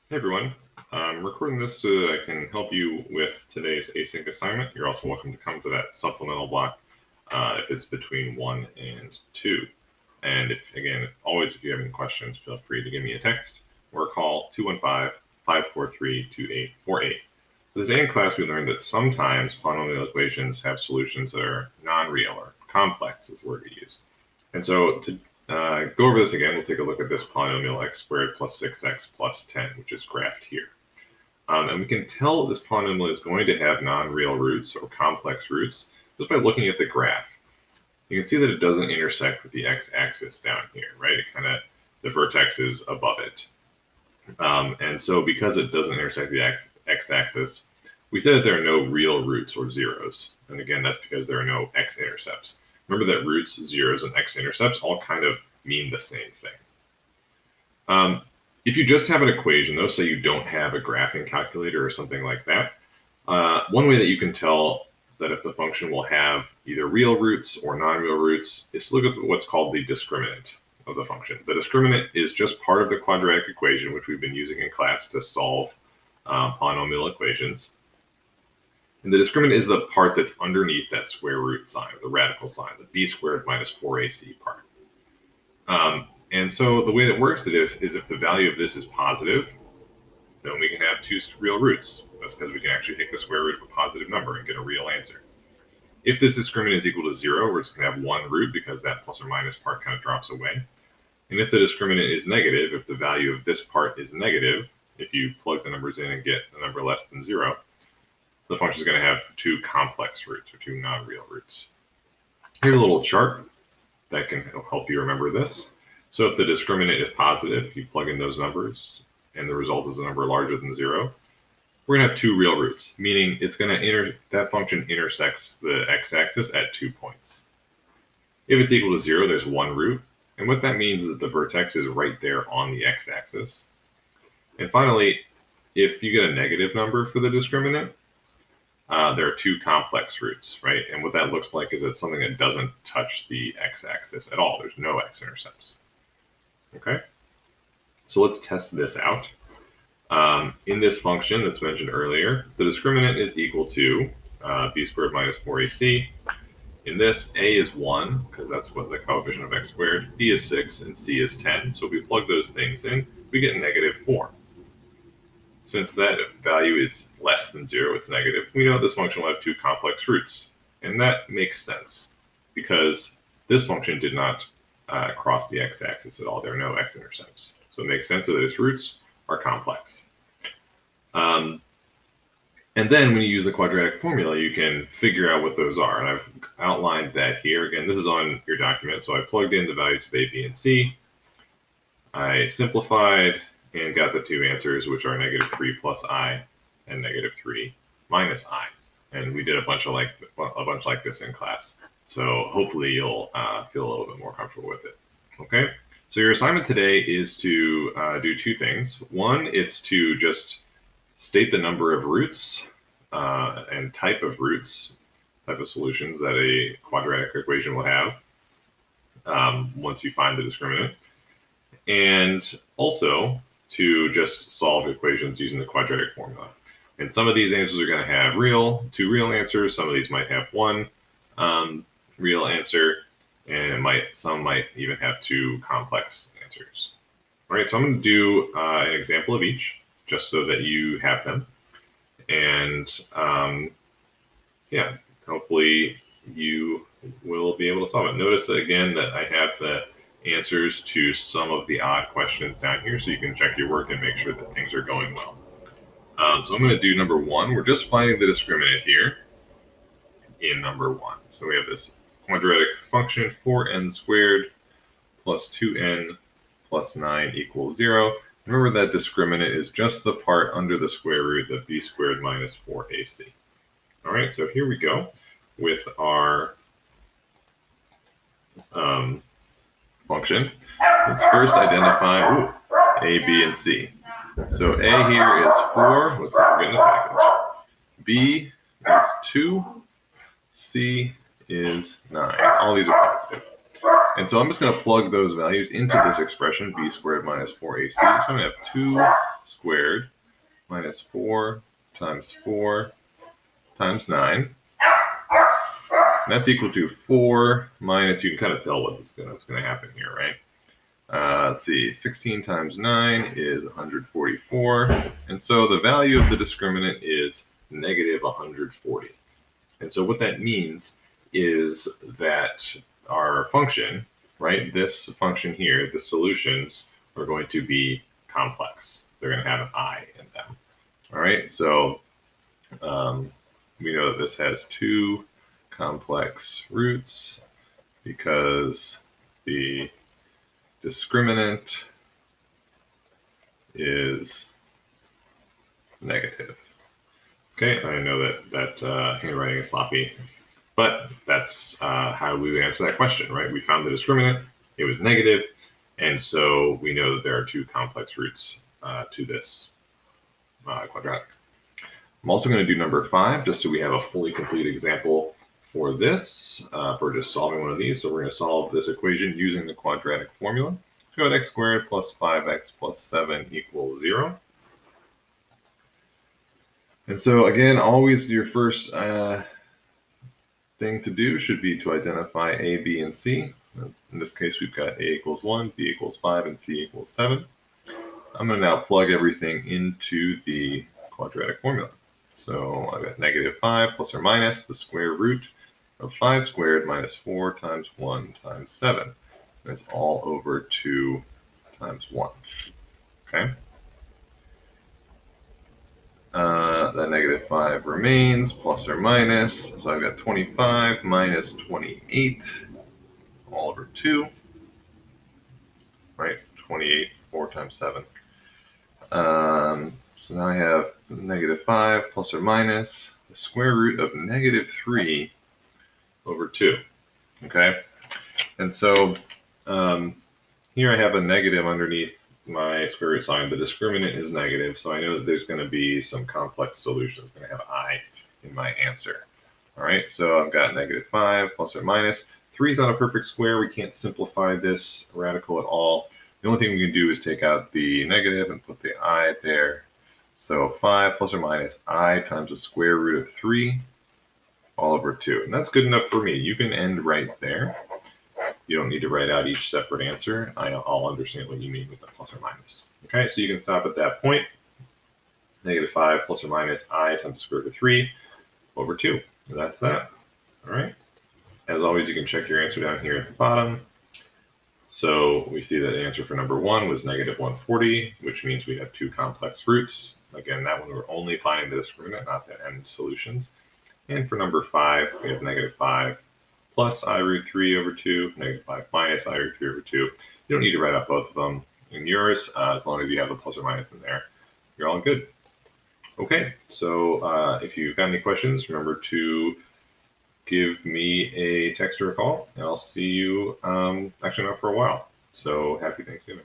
Hey everyone, I'm recording this so that I can help you with today's async assignment. You're also welcome to come to that supplemental block if it's between 1 and 2. And if you have any questions, feel free to give me a text or call 215-543-2848. So today in class we learned that sometimes polynomial equations have solutions that are non-real or complex is the word we use. And so to go over this again, we'll take a look at this polynomial x squared plus 6x plus 10, which is graphed here. And we can tell this polynomial is going to have non-real roots or complex roots just by looking at the graph. You can see that it doesn't intersect with the x-axis down here, right? The vertex is above it. And so because it doesn't intersect the x-axis, we say that there are no real roots or zeros. And again, that's because there are no x-intercepts. Remember that roots, zeros, and x-intercepts all kind of mean the same thing. If you just have an equation, though, say you don't have a graphing calculator or something like that, one way that you can tell that if the function will have either real roots or non-real roots is to look at what's called the discriminant of the function. The discriminant is just part of the quadratic equation, which we've been using in class to solve polynomial equations. And the discriminant is the part that's underneath that square root sign, or the radical sign, the b squared minus 4ac part. And so the way that works is if the value of this is positive, then we can have two real roots. That's because we can actually take the square root of a positive number and get a real answer. If this discriminant is equal to 0, we're just going to have one root because that plus or minus part kind of drops away. And if the discriminant is negative, if the value of this part is negative, if you plug the numbers in and get a number less than 0, the function is going to have two complex roots or two non-real roots. Here's a little chart that can help you remember this. So if the discriminant is positive, you plug in those numbers and the result is a number larger than 0, we're going to have two real roots, meaning it's going to that function intersects the x-axis at 2 points. If it's equal to 0, there's one root, and what that means is that the vertex is right there on the x-axis. And finally, if you get a negative number for the discriminant, there are two complex roots, right? And what that looks like is it's something that doesn't touch the x-axis at all. There's no x-intercepts. Okay, so let's test this out. In this function that's mentioned earlier, the discriminant is equal to b squared minus 4ac. In this, a is 1, because that's what the coefficient of x squared, b is 6, and c is 10. So if we plug those things in, we get negative 4. Since that value is less than 0, it's negative, we know this function will have two complex roots. And that makes sense, because this function did not cross the x-axis at all. There are no x-intercepts. So it makes sense that its roots are complex. And then when you use the quadratic formula, you can figure out what those are. And I've outlined that here. Again, this is on your document. So I plugged in the values of a, b, and c. I simplified and got the two answers, which are negative 3 plus I and negative 3 minus I. And we did a bunch like this in class. So hopefully you'll feel a little bit more comfortable with it. Okay, so your assignment today is to do two things. One, it's to just state the number of roots and type of roots, type of solutions that a quadratic equation will have once you find the discriminant. And also to just solve equations using the quadratic formula. And some of these answers are going to have two real answers. Some of these might have one real answer, and some might even have two complex answers. All right, so I'm going to do an example of each, just so that you have them. And yeah, hopefully you will be able to solve it. Notice that again that I have the answers to some of the odd questions down here, so you can check your work and make sure that things are going well. So I'm going to do number 1. We're just finding the discriminant here in number 1. So we have this quadratic function 4n squared plus 2n plus 9 equals 0. Remember that discriminant is just the part under the square root of b squared minus 4ac. All right, so here we go with our function. Let's first identify a, b, and c. So a here is 4. Looks like we're getting a package. B is 2. C is 9. All these are positive. And so I'm just going to plug those values into this expression, b squared minus 4ac. So I'm going to have two squared minus 4 times 4 times 9. And that's equal to 4 minus, you can kind of tell what's going to happen here, right? Let's see, 16 times 9 is 144. And so the value of the discriminant is negative 140. And so what that means is that our function, right, this function here, the solutions are going to be complex. They're going to have an I in them. All right, so we know that this has two complex roots because the discriminant is negative. Okay, I know that handwriting is sloppy, but that's how we would answer that question, right? We found the discriminant, it was negative, and so we know that there are two complex roots to this quadratic. I'm also going to do number 5, just so we have a fully complete example for this, for just solving one of these. So we're going to solve this equation using the quadratic formula. So x squared plus 5x plus 7 equals 0. And so again, always your first thing to do should be to identify A, B, and C. In this case, we've got A equals 1, B equals 5, and C equals 7. I'm going to now plug everything into the quadratic formula. So I've got negative 5 plus or minus the square root of 5 squared minus 4 times 1 times 7. And it's all over 2 times 1. Okay? That negative 5 remains, plus or minus. So I've got 25 minus 28 all over 2. Right? 28, 4 times 7. So now I have negative 5 plus or minus the square root of negative 3 over 2. Okay? And so here I have a negative underneath my square root sign. The discriminant is negative, so I know that there's going to be some complex solution. I'm going to have I in my answer. All right, so I've got negative 5 plus or minus. 3 is not a perfect square. We can't simplify this radical at all. The only thing we can do is take out the negative and put the I there. So 5 plus or minus I times the square root of 3 all over 2. And that's good enough for me. You can end right there. You don't need to write out each separate answer. I'll understand what you mean with the plus or minus. Okay, so you can stop at that point. Negative 5 plus or minus I times the square root of 3 over 2. And that's that. All right. As always, you can check your answer down here at the bottom. So we see that the answer for number 1 was negative 140, which means we have two complex roots. Again, that one we're only finding the discriminant, not the end solutions. And for number 5, we have negative 5 plus I root 3 over 2, negative 5 minus I root 3 over 2. You don't need to write out both of them in yours, as long as you have the plus or minus in there. You're all good. Okay, so if you've got any questions, remember to give me a text or a call, and I'll see you actually not for a while. So happy Thanksgiving.